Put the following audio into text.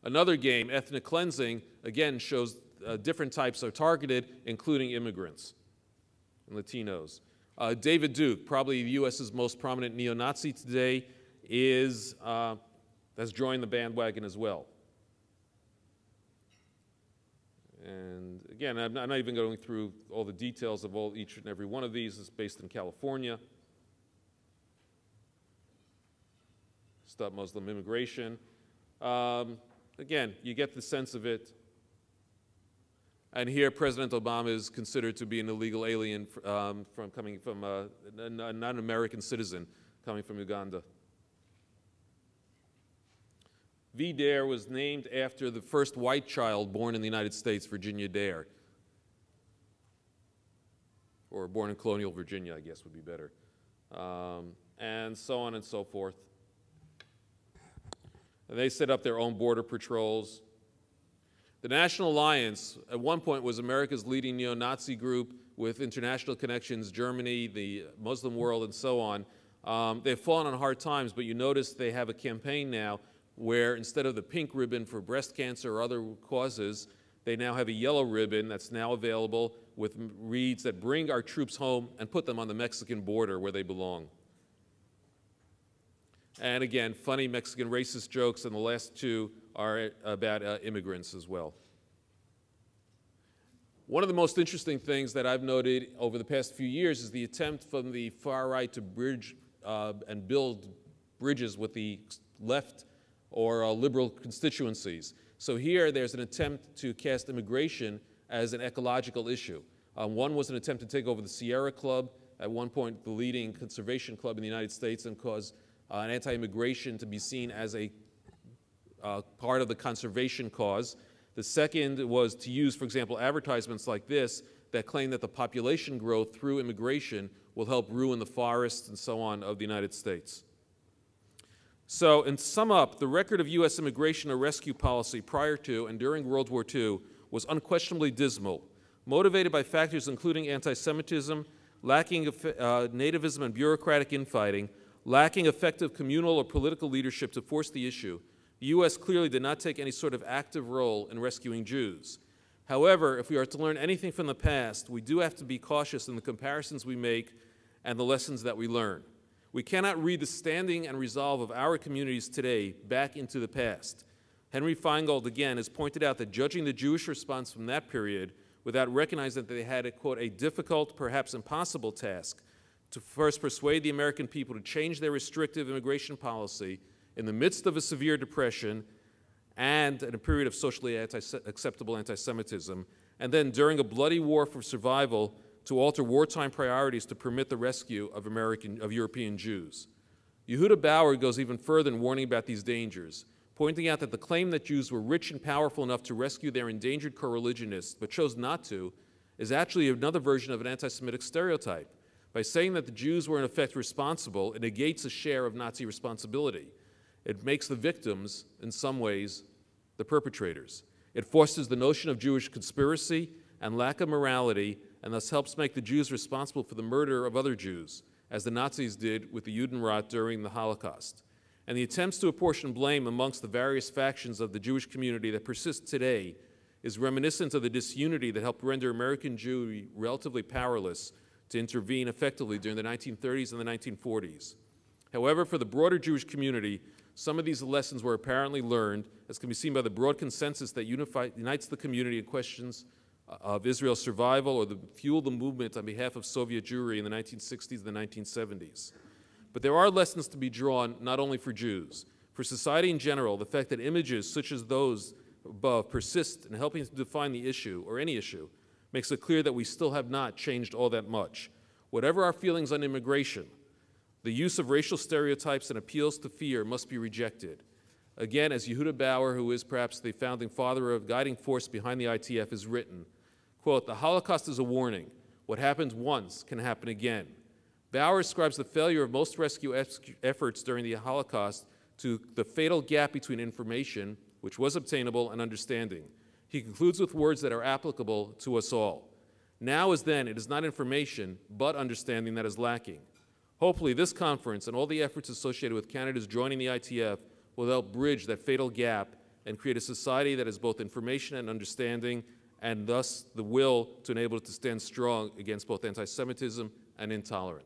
Another game, ethnic cleansing, again shows different types are targeted, including immigrants and Latinos. David Duke, probably the U.S.'s most prominent neo-Nazi today, has joined the bandwagon as well. And again, I'm not even going through all the details of each and every one of these. It's based in California. Stop Muslim immigration. Again, you get the sense of it. And here, President Obama is considered to be an illegal alien coming from a non-American citizen coming from Uganda. V. Dare was named after the first white child born in the United States, Virginia Dare. Or born in colonial Virginia, I guess would be better. And so on and so forth. And they set up their own border patrols. The National Alliance, at one point, was America's leading neo-Nazi group with international connections, Germany, the Muslim world, and so on. They've fallen on hard times, but you notice they have a campaign now where instead of the pink ribbon for breast cancer or other causes, they now have a yellow ribbon that's now available with reads that bring our troops home and put them on the Mexican border where they belong. And again, funny Mexican racist jokes, and the last two are about immigrants as well. One of the most interesting things that I've noted over the past few years is the attempt from the far right to bridge and build bridges with the left or liberal constituencies. So here there's an attempt to cast immigration as an ecological issue. One was an attempt to take over the Sierra Club, at one point the leading conservation club in the United States, and cause an anti-immigration to be seen as a part of the conservation cause. The second was to use, for example, advertisements like this that claim that the population growth through immigration will help ruin the forests and so on of the United States. So, in sum up, the record of U.S. immigration or rescue policy prior to and during World War II was unquestionably dismal, motivated by factors including anti-Semitism, lacking nativism and bureaucratic infighting, lacking effective communal or political leadership to force the issue. The U.S. clearly did not take any sort of active role in rescuing Jews. However, if we are to learn anything from the past, we do have to be cautious in the comparisons we make and the lessons that we learn. We cannot read the standing and resolve of our communities today back into the past. Henry Feingold, again, has pointed out that judging the Jewish response from that period without recognizing that they had a, quote, a difficult, perhaps impossible task to first persuade the American people to change their restrictive immigration policy in the midst of a severe depression and in a period of socially acceptable anti-Semitism, and then during a bloody war for survival to alter wartime priorities to permit the rescue of European Jews. Yehuda Bauer goes even further in warning about these dangers, pointing out that the claim that Jews were rich and powerful enough to rescue their endangered co-religionists but chose not to is actually another version of an anti-Semitic stereotype. By saying that the Jews were in effect responsible, it negates a share of Nazi responsibility. It makes the victims, in some ways, the perpetrators. It fosters the notion of Jewish conspiracy and lack of morality, and thus helps make the Jews responsible for the murder of other Jews, as the Nazis did with the Judenrat during the Holocaust. And the attempts to apportion blame amongst the various factions of the Jewish community that persist today is reminiscent of the disunity that helped render American Jewry relatively powerless to intervene effectively during the 1930s and the 1940s. However, for the broader Jewish community, some of these lessons were apparently learned, as can be seen by the broad consensus that unites the community in questions of Israel's survival or fueled the movement on behalf of Soviet Jewry in the 1960s and the 1970s. But there are lessons to be drawn not only for Jews. For society in general, the fact that images such as those above persist in helping to define the issue, or any issue, makes it clear that we still have not changed all that much. Whatever our feelings on immigration, the use of racial stereotypes and appeals to fear must be rejected. Again, as Yehuda Bauer, who is perhaps the founding father of guiding force behind the ITF, has written, quote, "The Holocaust is a warning. What happens once can happen again." Bauer ascribes the failure of most rescue efforts during the Holocaust to the fatal gap between information, which was obtainable, and understanding. He concludes with words that are applicable to us all. Now as then, it is not information, but understanding that is lacking. Hopefully this conference and all the efforts associated with Canada's joining the ITF will help bridge that fatal gap and create a society that has both information and understanding, and thus the will to enable it to stand strong against both anti-Semitism and intolerance.